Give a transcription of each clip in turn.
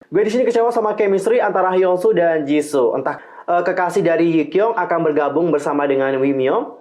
Gue di sini kecewa sama chemistry antara Hyunsu dan Jisoo. Entah kekasih dari Hyekyung akan bergabung bersama dengan Wimyeon.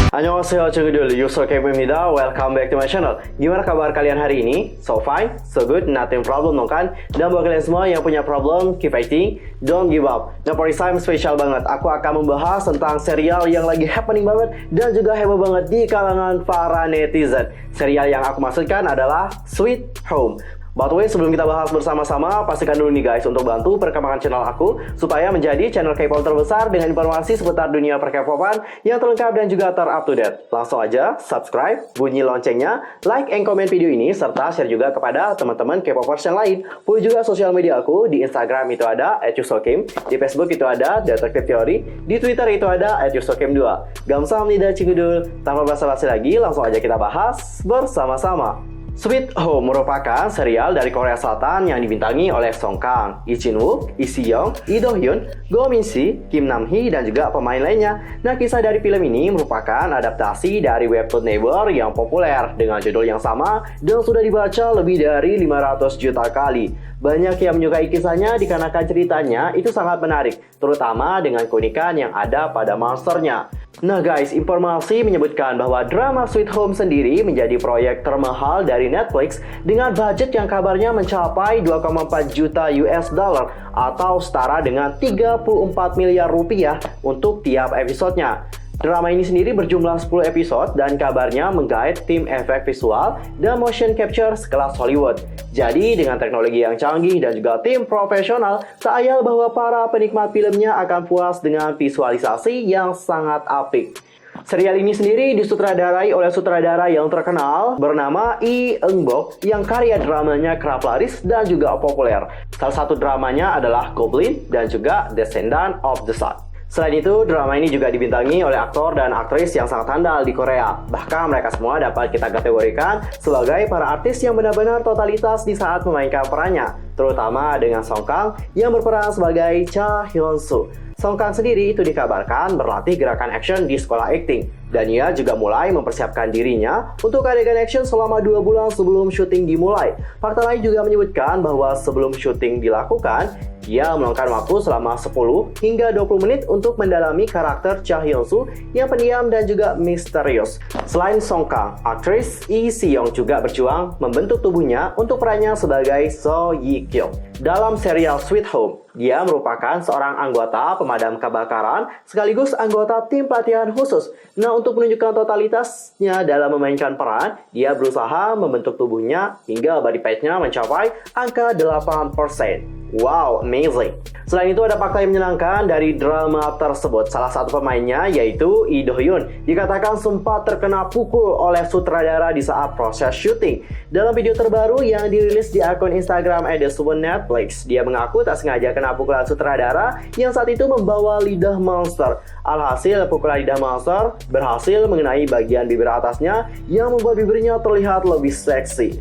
Annyeonghaseyo, Chungudul, Yuso Kemimida, welcome back to my channel. Gimana kabar kalian hari ini? So fine, so good, nothing problem dong kan? Dan buat kalian semua yang punya problem, keep fighting, don't give up. Nah, for this time spesial banget, aku akan membahas tentang serial yang lagi happening banget dan juga heboh banget di kalangan para netizen. Serial yang aku maksudkan adalah Sweet Home. By the way, sebelum kita bahas bersama-sama, pastikan dulu nih guys untuk bantu perkembangan channel aku supaya menjadi channel K-pop terbesar dengan informasi seputar dunia per-K-popan yang terlengkap dan juga ter-up-to-date. Langsung aja subscribe, bunyi loncengnya, like and comment video ini, serta share juga kepada teman-teman K-popers yang lain. Follow juga sosial media aku, di Instagram itu ada @yusokim, di Facebook itu ada Detective Theory, di Twitter itu ada @yusokim2. Gamsahamnida Cingudul, tanpa basa-basi lagi, langsung aja kita bahas bersama-sama. Sweet Home merupakan serial dari Korea Selatan yang dibintangi oleh Song Kang, Lee Jin Wook, Lee Si Young, Lee Do Hyun, Go Min Si, Kim Nam Hee, dan juga pemain lainnya. Nah, kisah dari film ini merupakan adaptasi dari webtoon Neighbor yang populer dengan judul yang sama dan sudah dibaca lebih dari 500 juta kali. Banyak yang menyukai kisahnya dikarenakan ceritanya itu sangat menarik, terutama dengan keunikan yang ada pada monsternya. Nah guys, informasi menyebutkan bahwa drama Sweet Home sendiri menjadi proyek termahal dari Netflix dengan budget yang kabarnya mencapai 2,4 juta US dollar atau setara dengan 34 miliar rupiah untuk tiap episodenya. Drama ini sendiri berjumlah 10 episode dan kabarnya menggait tim efek visual dan motion capture sekelas Hollywood. Jadi dengan teknologi yang canggih dan juga tim profesional, tak ayal bahwa para penikmat filmnya akan puas dengan visualisasi yang sangat apik. Serial ini sendiri disutradarai oleh sutradara yang terkenal bernama Lee Eun-bok yang karya dramanya kerap laris dan juga populer. Salah satu dramanya adalah Goblin dan juga Descendant of the Sun. Selain itu, drama ini juga dibintangi oleh aktor dan aktris yang sangat handal di Korea. Bahkan mereka semua dapat kita kategorikan sebagai para artis yang benar-benar totalitas di saat memainkan perannya, terutama dengan Song Kang yang berperan sebagai Cha Hyun-soo. Song Kang sendiri itu dikabarkan berlatih gerakan action di sekolah akting, dan ia juga mulai mempersiapkan dirinya untuk adegan action selama 2 bulan sebelum syuting dimulai. Fakta lain juga menyebutkan bahwa sebelum syuting dilakukan, ia meluangkan waktu selama 10 hingga 20 menit untuk mendalami karakter Cha Hyun-soo yang pendiam dan juga misterius. Selain Song Kang, aktris Lee Si Young juga berjuang membentuk tubuhnya untuk perannya sebagai So Ye Kyung. Dalam serial Sweet Home, dia merupakan seorang anggota pemadam kebakaran sekaligus anggota tim pelatihan khusus. Nah, untuk menunjukkan totalitasnya dalam memainkan peran, dia berusaha membentuk tubuhnya hingga body fat-nya mencapai angka 8%. Wow, amazing. Selain itu ada fakta yang menyenangkan dari drama tersebut. Salah satu pemainnya yaitu Lee Do Hyun dikatakan sempat terkena pukul oleh sutradara di saat proses syuting. Dalam video terbaru yang dirilis di akun Instagram @Netflix, dia mengaku tak sengaja kena pukulan sutradara yang saat itu membawa lidah monster. Alhasil pukulan lidah monster berhasil mengenai bagian bibir atasnya yang membuat bibirnya terlihat lebih seksi.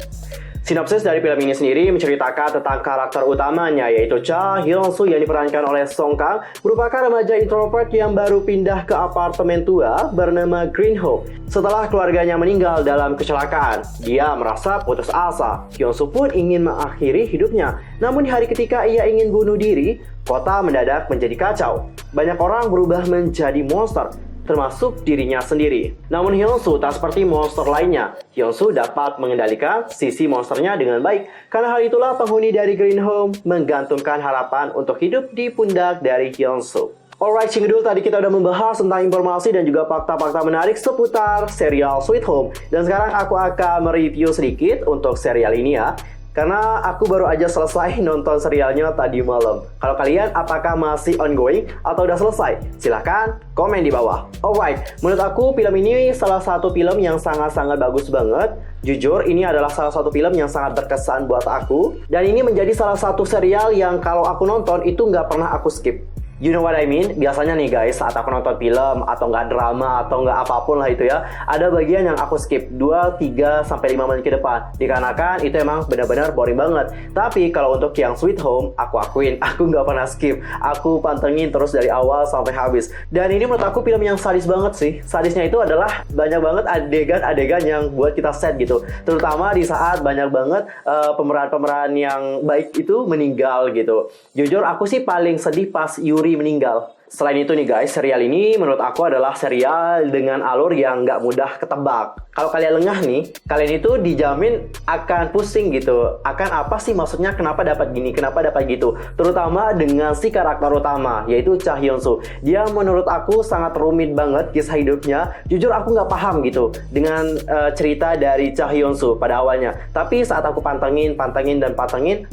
Sinopsis dari film ini sendiri menceritakan tentang karakter utamanya yaitu Cha Hyun-soo yang diperankan oleh Song Kang, merupakan remaja introvert yang baru pindah ke apartemen tua bernama Green Hope. Setelah keluarganya meninggal dalam kecelakaan, dia merasa putus asa. Hyun-soo pun ingin mengakhiri hidupnya. Namun di hari ketika ia ingin bunuh diri, kota mendadak menjadi kacau. Banyak orang berubah menjadi monster, termasuk dirinya sendiri. Namun Hyun-soo tak seperti monster lainnya. Hyun-soo dapat mengendalikan sisi monsternya dengan baik. Karena hal itulah penghuni dari Green Home menggantungkan harapan untuk hidup di pundak dari Hyun-soo. Alright, Cingedul, tadi kita udah membahas tentang informasi dan juga fakta-fakta menarik seputar serial Sweet Home. Dan sekarang aku akan mereview sedikit untuk serial ini ya. Karena aku baru aja selesai nonton serialnya tadi malam. Kalau kalian apakah masih ongoing atau udah selesai? Silahkan komen di bawah. Alright, menurut aku film ini salah satu film yang sangat-sangat bagus banget. Jujur, ini adalah salah satu film yang sangat berkesan buat aku. Dan ini menjadi salah satu serial yang kalau aku nonton itu nggak pernah aku skip. You know what I mean? Biasanya nih guys, saat aku nonton film atau nggak drama atau nggak apapun lah itu ya, ada bagian yang aku skip 2, 3, sampai 5 menit ke depan. Dikarenakan itu emang benar-benar boring banget. Tapi kalau untuk yang Sweet Home, aku akuin, aku nggak pernah skip. Aku pantengin terus dari awal sampai habis. Dan ini menurut aku film yang sadis banget sih. Sadisnya itu adalah banyak banget adegan-adegan yang buat kita sad gitu. Terutama di saat banyak banget pemeran-pemeran yang baik itu meninggal gitu. Jujur aku sih paling sedih pas Yuri meninggal. Selain itu nih guys, serial ini menurut aku adalah serial dengan alur yang nggak mudah ketebak. Kalau kalian lengah nih, kalian itu dijamin akan pusing gitu. Akan apa sih maksudnya, kenapa dapat gini, kenapa dapat gitu. Terutama dengan si karakter utama, yaitu Cha Hyun Soo. Dia menurut aku sangat rumit banget kisah hidupnya. Jujur aku nggak paham gitu dengan cerita dari Cha Hyun Soo pada awalnya. Tapi saat aku pantengin,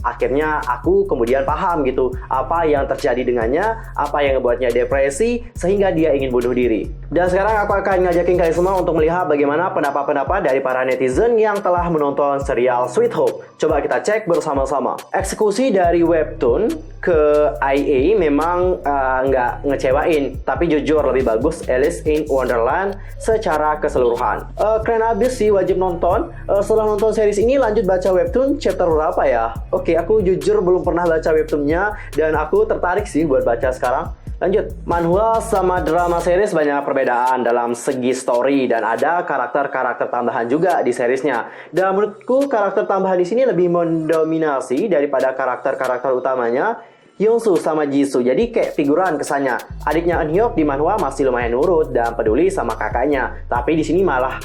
akhirnya aku kemudian paham gitu. Apa yang terjadi dengannya, apa yang ngebuatnya depresi sehingga dia ingin bunuh diri. Dan sekarang aku akan ngajakin kalian semua untuk melihat bagaimana pendapat dari para netizen yang telah menonton serial Sweet Home. Coba kita cek bersama-sama. Eksekusi dari webtoon ke IA memang nggak ngecewain, tapi jujur lebih bagus Alice in Wonderland secara keseluruhan. Keren abis sih, wajib nonton. Setelah nonton series ini lanjut baca webtoon chapter berapa ya? Oke, aku jujur belum pernah baca webtoonnya dan aku tertarik sih buat baca sekarang. Lanjut, manhwa sama drama series banyak perbedaan dalam segi story dan ada karakter-karakter tambahan juga di seriesnya. Dan menurutku karakter tambahan di sini lebih mendominasi daripada karakter-karakter utamanya. Hyun-soo sama Jisoo jadi kayak figuran kesannya. Adiknya Eun-hyuk di manhwa masih lumayan nurut dan peduli sama kakaknya, tapi di sini malah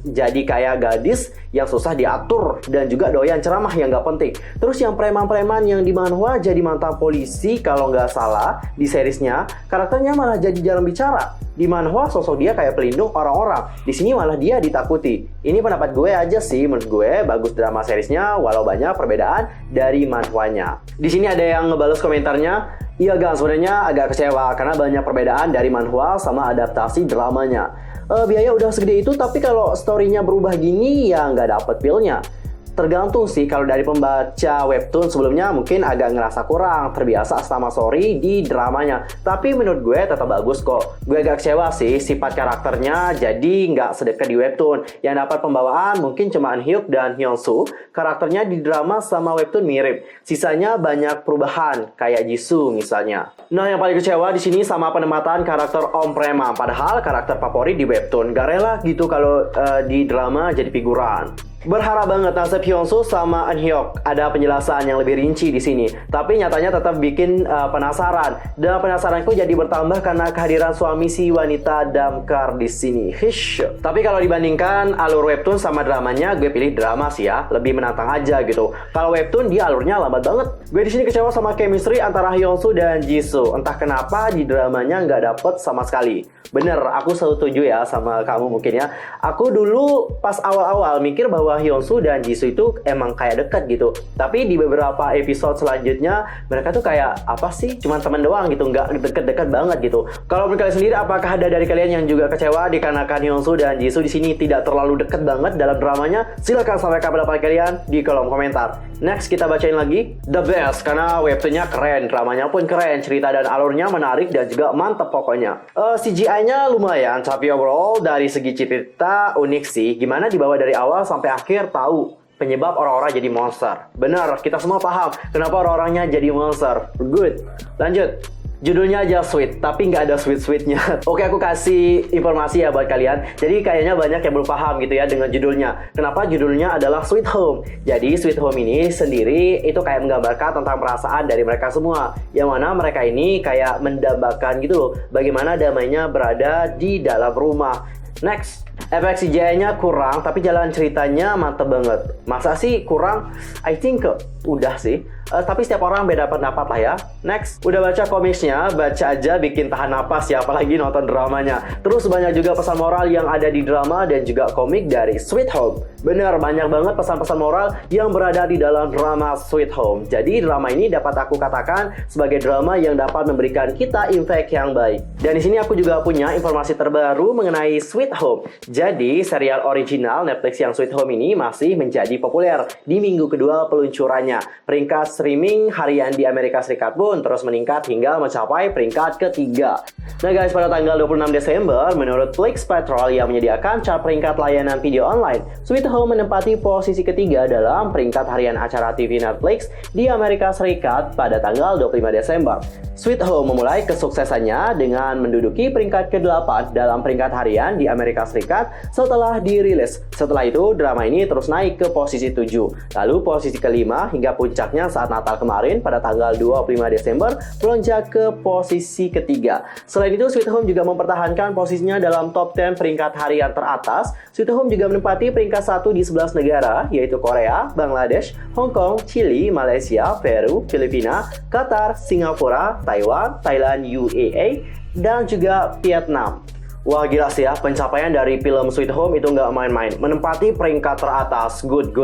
jadi kayak gadis yang susah diatur dan juga doyan ceramah yang nggak penting. Terus yang preman-preman yang di manhwa jadi mantan polisi kalau nggak salah, di seriesnya karakternya malah jadi jarang bicara. Di manhwa sosok dia kayak pelindung orang-orang, di sini malah dia ditakuti. Ini pendapat gue aja sih, menurut gue bagus drama seriesnya walau banyak perbedaan dari manhwanya. Di sini ada yang ngebales komentarnya, iya gang sebenarnya agak kecewa karena banyak perbedaan dari manhwa sama adaptasi dramanya. Biaya udah segede itu tapi kalau storynya berubah gini ya nggak dapet feel-nya. Tergantung sih, kalau dari pembaca webtoon sebelumnya mungkin agak ngerasa kurang terbiasa sama story di dramanya. Tapi menurut gue tetap bagus kok. Gue agak kecewa sih sifat karakternya jadi nggak sedekat di webtoon. Yang dapat pembawaan mungkin cuma Eun-hyuk dan Hyun-soo. Karakternya di drama sama webtoon mirip. Sisanya banyak perubahan kayak Jisoo misalnya. Nah yang paling kecewa di sini sama penempatan karakter Om Prema. Padahal karakter favorit di webtoon. Gak rela gitu kalau di drama jadi figuran. Berharap banget nasib Hyun-soo sama Eun-hyuk ada penjelasan yang lebih rinci di sini. Tapi nyatanya tetap bikin penasaran. Dan penasaranku jadi bertambah karena kehadiran suami si wanita damkar di sini. Hish. Tapi kalau dibandingkan alur webtoon sama dramanya, gue pilih drama sih ya. Lebih menantang aja gitu. Kalau webtoon dia alurnya lambat banget. Gue di sini kecewa sama chemistry antara Hyun-soo dan Jisoo. Entah kenapa di dramanya nggak dapet sama sekali. Bener, aku setuju ya sama kamu mungkin ya. Aku dulu pas awal-awal mikir bahwa Hyun-soo dan Jisoo itu emang kayak dekat gitu. Tapi di beberapa episode selanjutnya mereka tuh kayak apa sih? Cuman teman doang gitu, nggak deket-deket banget gitu. Kalau menurut kalian sendiri, apakah ada dari kalian yang juga kecewa dikarenakan Hyun-soo dan Jisoo di sini tidak terlalu deket banget dalam dramanya? Silahkan sampaikan pendapat kalian di kolom komentar. Next kita bacain lagi The Best karena webtoonnya keren, dramanya pun keren, cerita dan alurnya menarik dan juga mantep pokoknya. CGI-nya lumayan, tapi overall dari segi cerita unik sih. Gimana dibawa dari awal sampai akhir tahu penyebab orang-orang jadi monster. Benar, kita semua paham kenapa orang-orangnya jadi monster. Good. Lanjut. Judulnya aja sweet, tapi nggak ada sweet-sweetnya. Oke, aku kasih informasi ya buat kalian. Jadi kayaknya banyak yang belum paham gitu ya dengan judulnya. Kenapa judulnya adalah Sweet Home? Jadi Sweet Home ini sendiri itu kayak menggambarkan tentang perasaan dari mereka semua. Yang mana mereka ini kayak mendambakan gitu loh, bagaimana damainya berada di dalam rumah. Next, efek CGI-nya kurang, tapi jalan ceritanya mantep banget. Masa sih kurang? I think udah sih. Tapi setiap orang beda pendapat lah ya. Next, udah baca komiknya, baca aja bikin tahan napas ya, apalagi nonton dramanya. Terus banyak juga pesan moral yang ada di drama dan juga komik dari Sweet Home. Bener, banyak banget pesan-pesan moral yang berada di dalam drama Sweet Home. Jadi drama ini dapat aku katakan sebagai drama yang dapat memberikan kita impact yang baik. Dan di sini aku juga punya informasi terbaru mengenai Sweet Home. Jadi serial original Netflix yang Sweet Home ini masih menjadi populer di minggu kedua peluncurannya. Peringkat streaming harian di Amerika Serikat pun terus meningkat hingga mencapai peringkat ketiga. Nah guys, pada tanggal 26 Desember, menurut Flix Patrol yang menyediakan chart peringkat layanan video online, Sweet Home menempati posisi ketiga dalam peringkat harian acara TV Netflix di Amerika Serikat pada tanggal 25 Desember. Sweet Home memulai kesuksesannya dengan menduduki peringkat ke-8 dalam peringkat harian di Amerika Serikat setelah dirilis. Setelah itu, drama ini terus naik ke posisi 7, lalu posisi ke-5 hingga puncaknya saat Natal kemarin pada tanggal 25 Desember melonjak ke posisi ketiga. Selain itu, Sweet Home juga mempertahankan posisinya dalam top 10 peringkat harian teratas. Sweet Home juga menempati peringkat 1 di 11 negara, yaitu Korea, Bangladesh, Hong Kong, Chili, Malaysia, Peru, Filipina, Qatar, Singapura, Taiwan, Thailand, UAE, dan juga Vietnam. Wah gila sih ya, pencapaian dari film Sweet Home itu nggak main-main, menempati peringkat teratas. Good.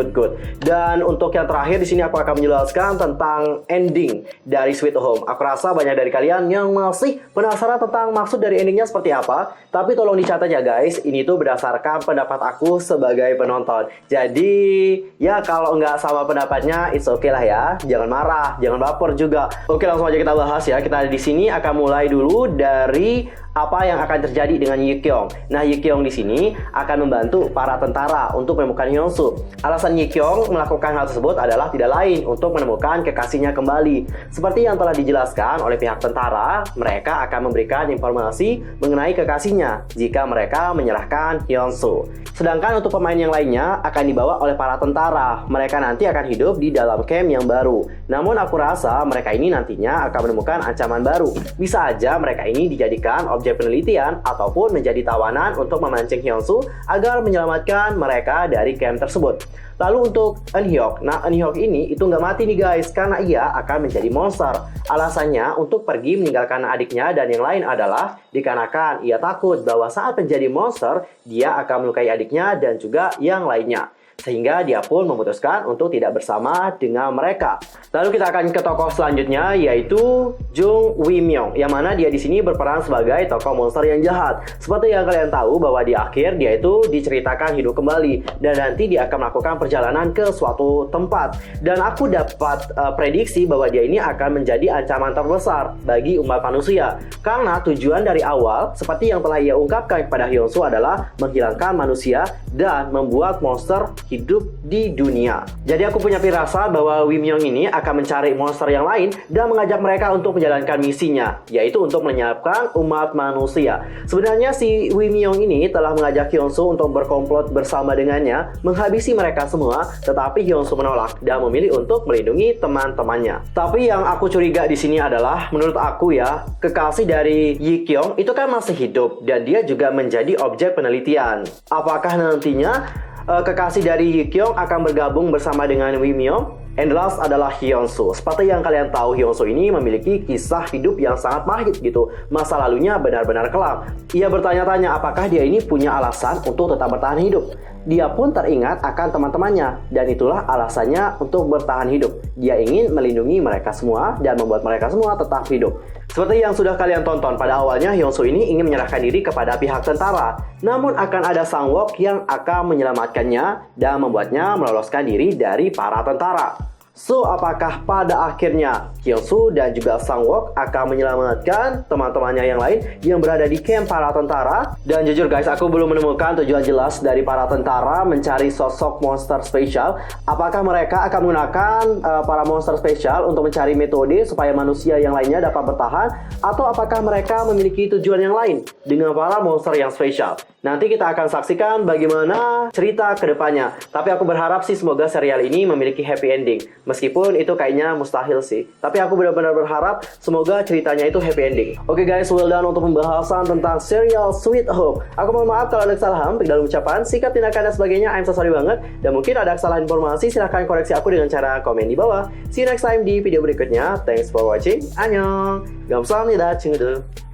Dan untuk yang terakhir di sini aku akan menjelaskan tentang ending dari Sweet Home. Aku rasa banyak dari kalian yang masih penasaran tentang maksud dari endingnya seperti apa. Tapi tolong dicatat ya guys, ini tuh berdasarkan pendapat aku sebagai penonton. Jadi ya kalau nggak sama pendapatnya, it's okay lah ya. Jangan marah, jangan baper juga. Oke, langsung aja kita bahas ya. Kita di sini akan mulai dulu dari apa yang akan terjadi dengan Yi Kyung. Nah, Yi Kyung di sini akan membantu para tentara untuk menemukan Hyun Soo. Alasan Yi Kyung melakukan hal tersebut adalah tidak lain untuk menemukan kekasihnya kembali. Seperti yang telah dijelaskan oleh pihak tentara, mereka akan memberikan informasi mengenai kekasihnya jika mereka menyerahkan Hyun Soo. Sedangkan untuk pemain yang lainnya akan dibawa oleh para tentara. Mereka nanti akan hidup di dalam camp yang baru. Namun aku rasa mereka ini nantinya akan menemukan ancaman baru. Bisa aja mereka ini dijadikan objek penelitian ataupun menjadi tawanan untuk memancing Hyun Soo agar menyelamatkan mereka dari camp tersebut. Lalu untuk Eun Hyuk, nah Eun Hyuk ini itu nggak mati nih guys, karena ia akan menjadi monster. Alasannya untuk pergi meninggalkan adiknya dan yang lain adalah dikarenakan ia takut bahwa saat menjadi monster, dia akan melukai adiknya dan juga yang lainnya. Sehingga dia pun memutuskan untuk tidak bersama dengan mereka. Lalu kita akan ke tokoh selanjutnya, yaitu Jung Wi Myung, yang mana dia di sini berperan sebagai tokoh monster yang jahat. Seperti yang kalian tahu bahwa di akhir dia itu diceritakan hidup kembali dan nanti dia akan melakukan perjalanan ke suatu tempat. Dan aku dapat prediksi bahwa dia ini akan menjadi ancaman terbesar bagi umat manusia. Karena tujuan dari awal, seperti yang telah ia ungkapkan kepada Hyun Soo, adalah menghilangkan manusia dan membuat monster hidup di dunia. Jadi aku punya firasat bahwa Wi Myung ini akan mencari monster yang lain dan mengajak mereka untuk menjalankan misinya, yaitu untuk menyiapkan umat manusia. Sebenarnya si Wi Myung ini telah mengajak Hyun Soo untuk berkomplot bersama dengannya, menghabisi mereka semua, tetapi Hyun Soo menolak dan memilih untuk melindungi teman-temannya. Tapi yang aku curiga di sini adalah, menurut aku ya, kekasih dari Yi Kyung itu kan masih hidup dan dia juga menjadi objek penelitian. Apakah nantinya kekasih dari Yi Kyung akan bergabung bersama dengan Wi Myung? And last adalah Hyun Soo. Seperti yang kalian tahu, Hyun Soo ini memiliki kisah hidup yang sangat pahit gitu. Masa lalunya benar-benar kelam. Ia bertanya-tanya apakah dia ini punya alasan untuk tetap bertahan hidup. Dia pun teringat akan teman-temannya, dan itulah alasannya untuk bertahan hidup. Dia ingin melindungi mereka semua dan membuat mereka semua tetap hidup. Seperti yang sudah kalian tonton, pada awalnya Hyun Soo ini ingin menyerahkan diri kepada pihak tentara. Namun akan ada Sang Wook yang akan menyelamatkannya dan membuatnya meloloskan diri dari para tentara. So, apakah pada akhirnya Hyun Soo dan juga Sang Wook akan menyelamatkan teman-temannya yang lain yang berada di camp para tentara? Dan jujur guys, aku belum menemukan tujuan jelas dari para tentara mencari sosok monster spesial. Apakah mereka akan menggunakan para monster spesial untuk mencari metode supaya manusia yang lainnya dapat bertahan? Atau apakah mereka memiliki tujuan yang lain dengan para monster yang spesial? Nanti kita akan saksikan bagaimana cerita ke depannya. Tapi aku berharap sih semoga serial ini memiliki happy ending. Meskipun itu kayaknya mustahil sih. Tapi aku benar-benar berharap semoga ceritanya itu happy ending. Oke guys, well done untuk pembahasan tentang serial Sweet Home. Aku mohon maaf kalau ada kesalahan dalam ucapan, sikap, tindakan, dan sebagainya. I'm so sorry banget. Dan mungkin ada kesalahan informasi, silahkan koreksi aku dengan cara komen di bawah. See you next time di video berikutnya. Thanks for watching. Annyeong. 감사합니다, 친구들.